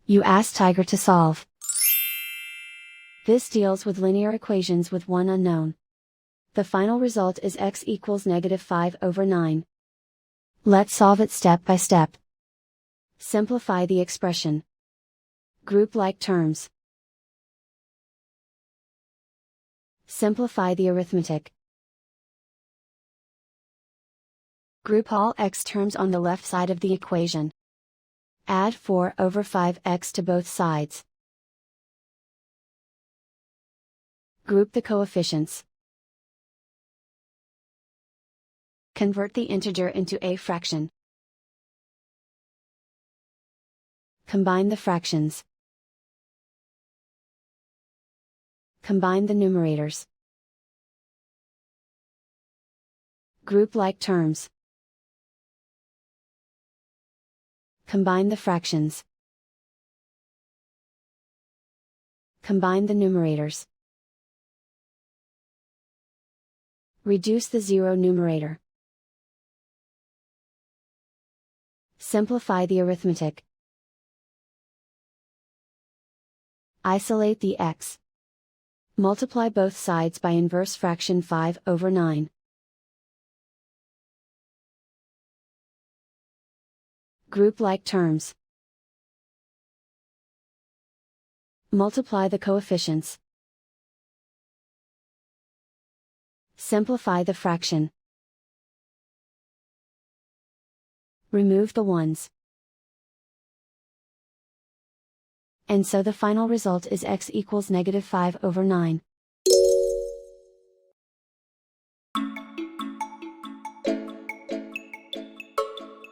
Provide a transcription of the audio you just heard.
You ask Tiger to solve. This deals with linear equations with one unknown. The final result is x equals -5/9. Let's solve it step by step. Simplify the expression. Group like terms. Simplify the arithmetic. Group all x terms on the left side of the equation. Add 4/5x to both sides. Group the coefficients. Convert the integer into a fraction. Combine the fractions. Combine the numerators. Group like terms. Combine the fractions. Combine the numerators. Reduce the zero numerator. Simplify the arithmetic. Isolate the x. Multiply both sides by inverse fraction 5/9. Group like terms. Multiply the coefficients. Simplify the fraction. Remove the ones. And so the final result is x equals -5/9.